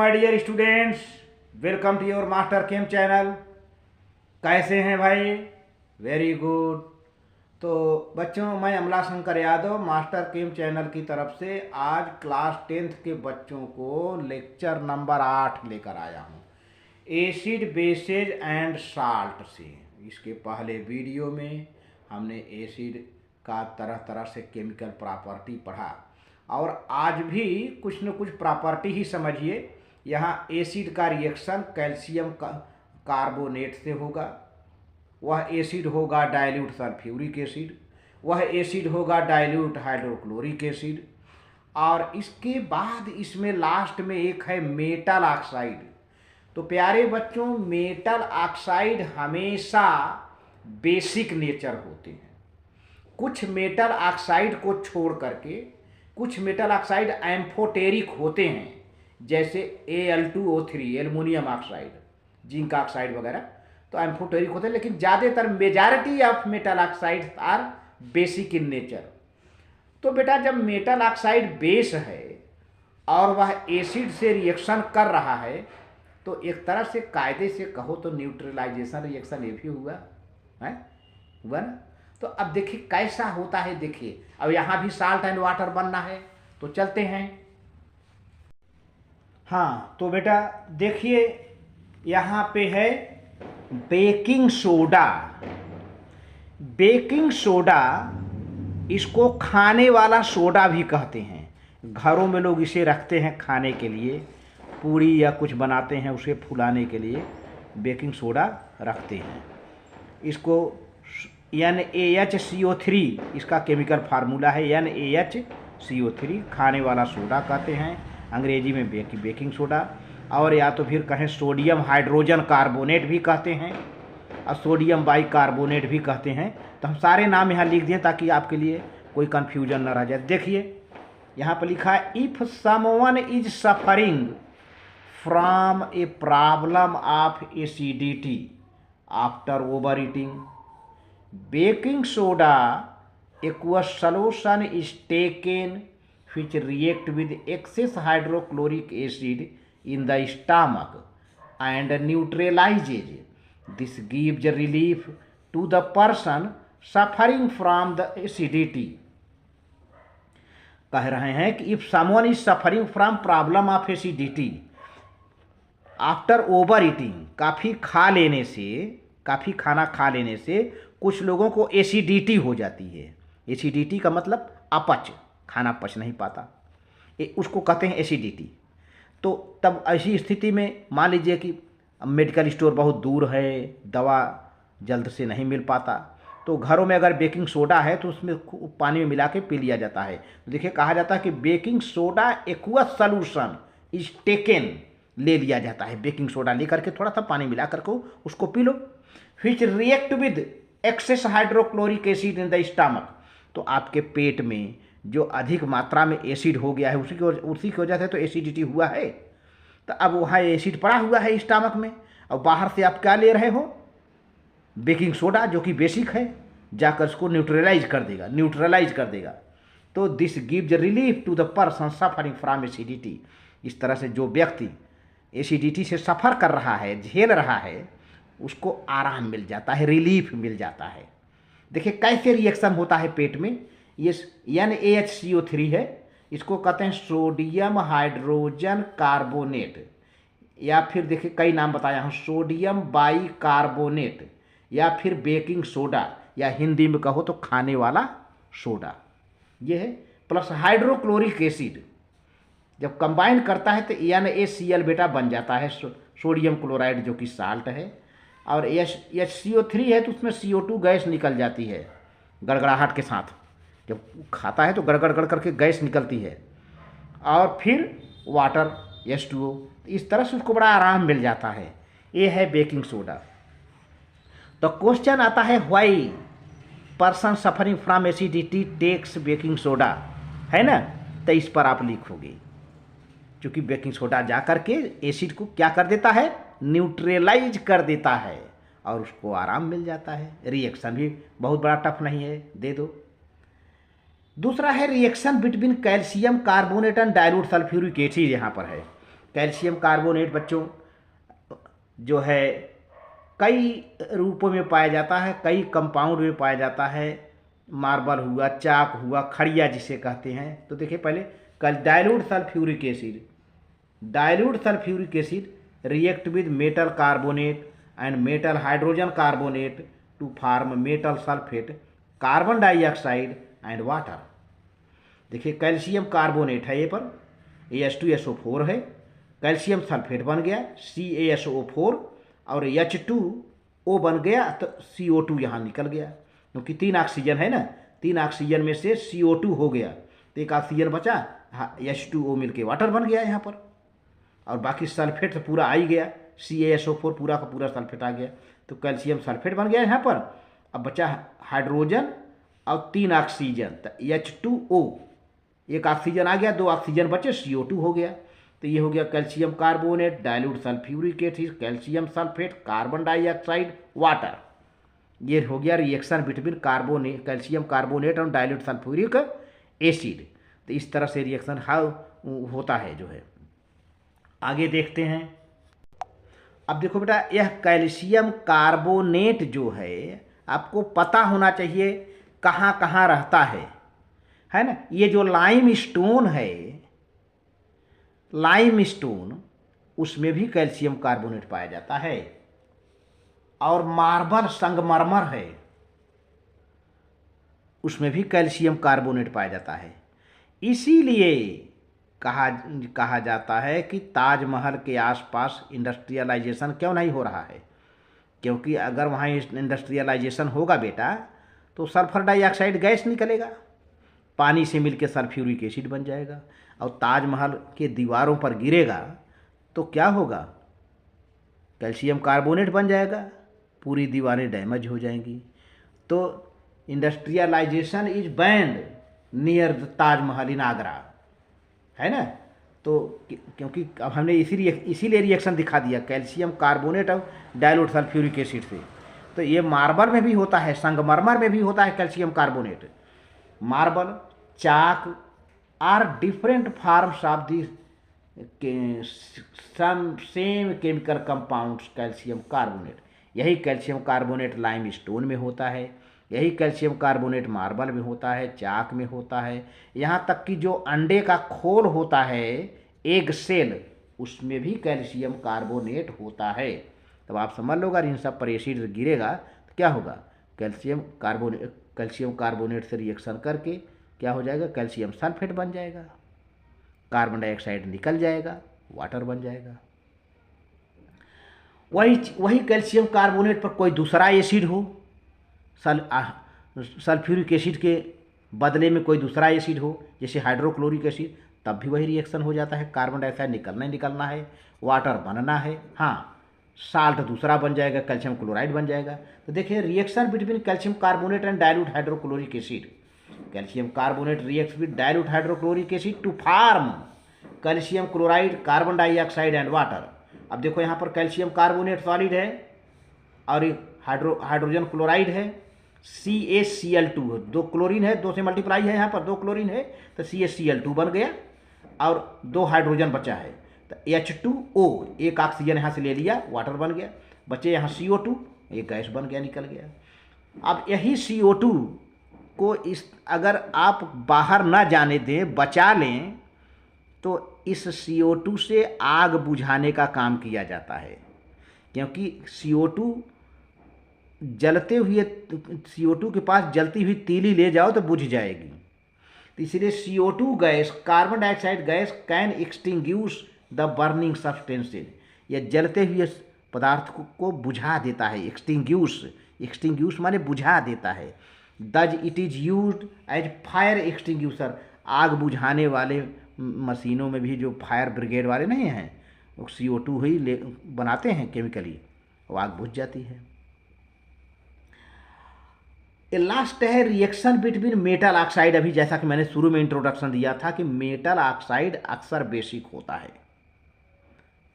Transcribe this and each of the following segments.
My dear students, welcome to your master chem channel. कैसे हैं भाई? Very good. तो बच्चों, मैं Amla Shankar Yadav master chem channel की तरफ से आज क्लास 10th के बच्चों को लेक्चर नंबर 8 लेकर आया हूँ, एसिड बेसेज एंड साल्ट से। इसके पहले वीडियो में हमने एसिड का तरह तरह से केमिकल प्रॉपर्टी पढ़ा और आज भी कुछ न कुछ प्रॉपर्टी ही समझिए। यहाँ एसिड का रिएक्शन कैल्शियम कार्बोनेट से होगा, वह एसिड होगा डाइल्यूट सल्फ्यूरिक एसिड, वह एसिड होगा डाइल्यूट हाइड्रोक्लोरिक एसिड, और इसके बाद इसमें लास्ट में एक है मेटल ऑक्साइड। तो प्यारे बच्चों, मेटल ऑक्साइड हमेशा बेसिक नेचर होते हैं। कुछ मेटल ऑक्साइड को छोड़ करके कुछ मेटल ऑक्साइड एम्फोटेरिक होते हैं, जैसे Al2O3 aluminium oxide, zinc oxide वगैरह, तो एम्फोटेरिक होते हैं। लेकिन ज़्यादातर majority of metal oxide are basic in nature. तो बेटा, जब मेटल ऑक्साइड बेस है और वह एसिड से रिएक्शन कर रहा है, तो एक तरह से कायदे से कहो तो न्यूट्रलाइजेशन रिएक्शन ये भी हुआ है, हुआ ना। तो अब देखिए कैसा होता है। देखिए, अब यहाँ भी साल्ट एंड वाटर बनना है, तो चलते हैं। हाँ, तो बेटा देखिए, यहाँ पे है बेकिंग सोडा। बेकिंग सोडा, इसको खाने वाला सोडा भी कहते हैं। घरों में लोग इसे रखते हैं खाने के लिए, पूरी या कुछ बनाते हैं उसे फुलाने के लिए बेकिंग सोडा रखते हैं। इसको NaHCO3 इसका केमिकल फार्मूला है। NaHCO3 खाने वाला सोडा कहते हैं, अंग्रेजी में बेकिंग सोडा, और या तो फिर कहें सोडियम हाइड्रोजन कार्बोनेट भी कहते हैं और सोडियम बाइकार्बोनेट भी कहते हैं। तो हम सारे नाम यहाँ लिख दिए ताकि आपके लिए कोई कन्फ्यूजन न रह जाए। देखिए यहाँ पर लिखा है, if someone is suffering from a problem of acidity after over eating, baking soda aqueous solution is taken which react with excess hydrochloric acid in the stomach and neutralizes. This gives relief to the person suffering from the acidity. कह रहे हैं कि if someone is suffering from problem of acidity after overeating, काफ़ी खाना खा लेने से कुछ लोगों को एसिडिटी हो जाती है। एसिडिटी का मतलब अपच, खाना पच नहीं पाता, उसको कहते हैं एसिडिटी। तो तब ऐसी स्थिति में मान लीजिए कि मेडिकल स्टोर बहुत दूर है, दवा जल्द से नहीं मिल पाता, तो घरों में अगर बेकिंग सोडा है तो उसमें पानी में मिला के पी लिया जाता है। तो देखिए कहा जाता है कि baking soda aqueous solution is taken, ले लिया जाता है। बेकिंग सोडा लेकर के थोड़ा सा पानी मिला करके उसको पी लो। Which react with excess hydrochloric acid in the stomach, तो आपके पेट में जो अधिक मात्रा में एसिड हो गया है उसी की वजह से तो एसिडिटी हुआ है। तो अब वहाँ एसिड पड़ा हुआ है स्टमक में, और बाहर से आप क्या ले रहे हो? बेकिंग सोडा, जो कि बेसिक है, जाकर उसको न्यूट्रलाइज कर देगा। तो this gives relief to the person suffering from acidity. इस तरह से जो व्यक्ति एसिडिटी से सफ़र कर रहा है, झेल रहा है, उसको आराम मिल जाता है, रिलीफ मिल जाता है। देखिए कैसे रिएक्शन होता है पेट में। ये NaHCO3 है, इसको कहते हैं सोडियम हाइड्रोजन कार्बोनेट, या फिर देखिए कई नाम बताया हूँ, सोडियम बाइकार्बोनेट, या फिर बेकिंग सोडा, या हिंदी में कहो तो खाने वाला सोडा। ये है, प्लस हाइड्रोक्लोरिक एसिड जब कंबाइन करता है तो NaCl बेटा बन जाता है, सोडियम क्लोराइड जो कि साल्ट है, और HCO3 है तो उसमें CO2 गैस निकल जाती है गड़गड़ाहट के साथ। जब खाता है तो गड़गड़ करके गैस निकलती है, और फिर वाटर H2O, इस तरह से उसको बड़ा आराम मिल जाता है। ये है बेकिंग सोडा। तो क्वेश्चन आता है, why person suffering from acidity takes baking soda, है ना। तो इस पर आप लिखोगे, क्योंकि बेकिंग सोडा जा करके एसिड को क्या कर देता है? न्यूट्रलाइज कर देता है, और उसको आराम मिल जाता है। रिएक्शन भी बहुत बड़ा टफ नहीं है, दे दो। दूसरा है reaction between calcium carbonate and dilute sulphuric acid. यहाँ पर है कैल्शियम कार्बोनेट बच्चों जो है कई रूपों में पाया जाता है, कई कंपाउंड में पाया जाता है। मार्बल हुआ, चाक हुआ, खड़िया जिसे कहते हैं। तो देखिए पहले कल dilute sulphuric acid, dilute sulphuric acid react with metal carbonate and metal hydrogen carbonate to form metal sulphate, carbon dioxide and water. देखिए कैल्शियम कार्बोनेट है ये पर, H2SO4 है, कैल्शियम सल्फेट बन गया CaSO4 और H2O बन गया, तो CO2 यहाँ निकल गया, क्योंकि 3 ऑक्सीजन है ना, 3 ऑक्सीजन में से CO2 हो गया तो एक ऑक्सीजन बचा, H2O मिलके वाटर बन गया यहाँ पर, और बाकी सल्फेट तो पूरा आ ही गया, CaSO4 पूरा का पूरा सल्फेट आ गया, तो कैल्शियम सल्फेट बन गया यहाँ पर। अब बचा हाइड्रोजन और 3 ऑक्सीजन, तो H2O, एक ऑक्सीजन आ गया, 2 ऑक्सीजन बचे, CO2 हो गया। तो ये हो गया calcium carbonate, dilute sulphuric acid, calcium sulphate, carbon dioxide, water. ये हो गया reaction between carbonate, calcium carbonate और डाइल्यूट सल्फ्यूरिक एसिड। तो इस तरह से रिएक्शन हाउ होता है जो है। आगे देखते हैं। अब देखो बेटा, यह कैल्शियम कार्बोनेट जो है आपको पता होना चाहिए कहाँ कहाँ रहता है ना। ये जो लाइम स्टोन है, लाइम स्टोन, उसमें भी कैल्शियम कार्बोनेट पाया जाता है, और मार्बल संगमरमर है, उसमें भी कैल्शियम कार्बोनेट पाया जाता है। इसीलिए कहा जाता है कि ताजमहल के आसपास इंडस्ट्रियलाइजेशन क्यों नहीं हो रहा है, क्योंकि अगर वहाँ इंडस्ट्रियलाइजेशन होगा बेटा तो सल्फर डाइऑक्साइड गैस निकलेगा, पानी से मिलकर सल्फ्यूरिक एसिड बन जाएगा, और ताजमहल के दीवारों पर गिरेगा तो क्या होगा, कैल्शियम कार्बोनेट बन जाएगा, पूरी दीवारें डैमेज हो जाएंगी। तो industrialisation is banned near the Taj Mahal in Agra, है ना। तो क्योंकि अब हमने इसीलिए रिएक्शन दिखा दिया कैल्शियम कार्बोनेट और डाइल्यूट सल्फ्यूरिक एसिड से। तो ये मार्बल में भी होता है, संगमरमर में भी होता है calcium carbonate. Marble, chalk are different forms of the same chemical compounds calcium carbonate. यही कैल्शियम कार्बोनेट लाइम स्टोन में होता है, यही कैल्शियम कार्बोनेट मार्बल में होता है, चाक में होता है, यहाँ तक कि जो अंडे का खोल होता है, एग सेल, उसमें भी कैल्शियम कार्बोनेट होता है। तब आप समझ लो अगर इन सब पर एसिड गिरेगा तो क्या होगा, कैल्शियम कार्बोनेट से रिएक्शन करके क्या हो जाएगा, कैल्शियम सल्फेट बन जाएगा, कार्बन डाइऑक्साइड निकल जाएगा, वाटर बन जाएगा। वही कैल्शियम कार्बोनेट पर कोई दूसरा एसिड हो, सल्फ्यूरिक एसिड के बदले में कोई दूसरा एसिड हो, जैसे हाइड्रोक्लोरिक एसिड, तब भी वही रिएक्शन हो जाता है, कार्बन डाइऑक्साइड निकलना है, वाटर बनना है, हाँ, साल्ट दूसरा बन जाएगा, कैल्शियम क्लोराइड बन जाएगा। तो देखिए reaction between calcium carbonate and dilute hydrochloric acid. Calcium carbonate reacts with dilute hydrochloric acid to form calcium chloride, carbon dioxide and water. अब देखो यहाँ पर कैल्शियम कार्बोनेट सॉलिड है और हाइड्रोजन क्लोराइड है, CaCl2, 2 क्लोरीन है, 2 से मल्टीप्लाई है, यहाँ पर 2 क्लोरीन है तो CaCl2 बन गया और 2 हाइड्रोजन बचा है, तो H2O, एक ऑक्सीजन यहाँ से ले लिया, वाटर बन गया, बचे यहाँ CO2, एक गैस बन गया, निकल गया। अब यही CO2 को अगर आप बाहर ना जाने दें, बचा लें, तो इस CO2 से आग बुझाने का काम किया जाता है, क्योंकि CO2 जलते हुए, CO2 के पास जलती हुई तीली ले जाओ तो बुझ जाएगी। तो इसलिए CO2 gas, carbon dioxide gas can extinguish the burning substances, यह जलते हुए पदार्थ को बुझा देता है। एक्सटिंग्विश माने बुझा देता है। Thus it is used as fire extinguisher, आग बुझाने वाले मशीनों में भी जो फायर ब्रिगेड वाले नहीं हैं, वो CO2 ही बनाते हैं केमिकली, वो आग बुझ जाती है। लास्ट है रिएक्शन बिटवीन मेटल ऑक्साइड। अभी जैसा कि मैंने शुरू में इंट्रोडक्शन दिया था कि मेटल ऑक्साइड अक्सर बेसिक होता है,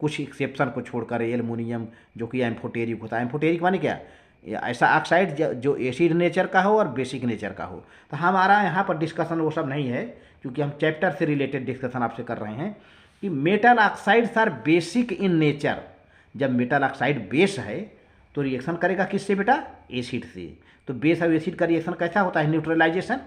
कुछ एक्सेप्शन को छोड़कर, एल्युमिनियम जो कि एम्फोटेरिक होता है। एम्फोटेरिक माने क्या, ऐसा ऑक्साइड जो एसिड नेचर का हो और बेसिक नेचर का हो। तो हमारा यहाँ पर डिस्कशन वो सब नहीं है, क्योंकि हम चैप्टर से रिलेटेड डिस्कशन आपसे कर रहे हैं कि metal oxides are basic in nature. जब मेटल ऑक्साइड बेस है तो रिएक्शन करेगा किससे बेटा? एसिड से। तो बेस और एसिड का रिएक्शन कैसा होता है? न्यूट्रलाइजेशन।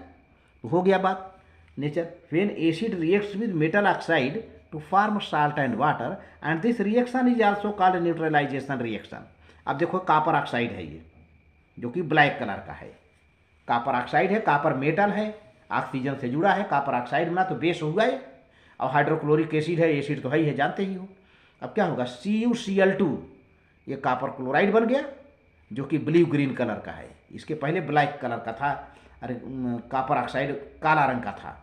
हो गया बात nature. When acid reacts with metal oxide to form salt and water and this reaction is also called neutralization reaction. अब देखो कापर ऑक्साइड है ये, जो कि ब्लैक कलर का है। कापर ऑक्साइड है, कापर मेटल है, ऑक्सीजन से जुड़ा है, कापर ऑक्साइड बना तो बेस हुआ है। और हाइड्रोक्लोरिक एसिड है, एसिड तो है ही है, जानते ही हो। अब क्या होगा? CuCl2, ये कापर क्लोराइड बन गया, जो कि ब्लू ग्रीन कलर का है। इसके पहले ब्लैक कलर का था, अरे कापर ऑक्साइड काला रंग का था,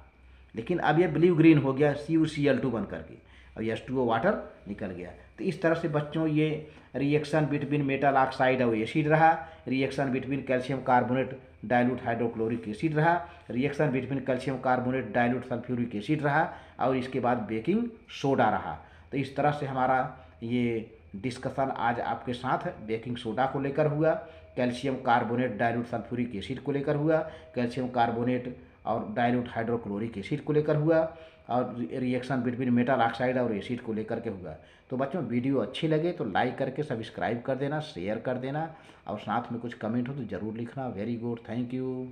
लेकिन अब ये ब्लू ग्रीन हो गया CuCl2 बन करके, और H2O वाटर निकल गया। तो इस तरह से बच्चों ये रिएक्शन बिटवीन मेटल ऑक्साइड और एसिड रहा, reaction between calcium carbonate dilute hydrochloric acid रहा, reaction between calcium carbonate dilute sulphuric acid रहा, और इसके बाद बेकिंग सोडा रहा। तो इस तरह से हमारा ये डिस्कशन आज आपके साथ बेकिंग सोडा को लेकर हुआ, calcium carbonate dilute sulphuric acid को लेकर हुआ, कैल्शियम कार्बोनेट और डाइल्यूट हाइड्रोक्लोरिक एसिड को लेकर हुआ, और रिएक्शन बिटवीन मेटल ऑक्साइड और एसिड को लेकर के हुआ। तो बच्चों वीडियो अच्छी लगे तो लाइक करके सब्सक्राइब कर देना, शेयर कर देना, और साथ में कुछ कमेंट हो तो ज़रूर लिखना। Very good, thank you.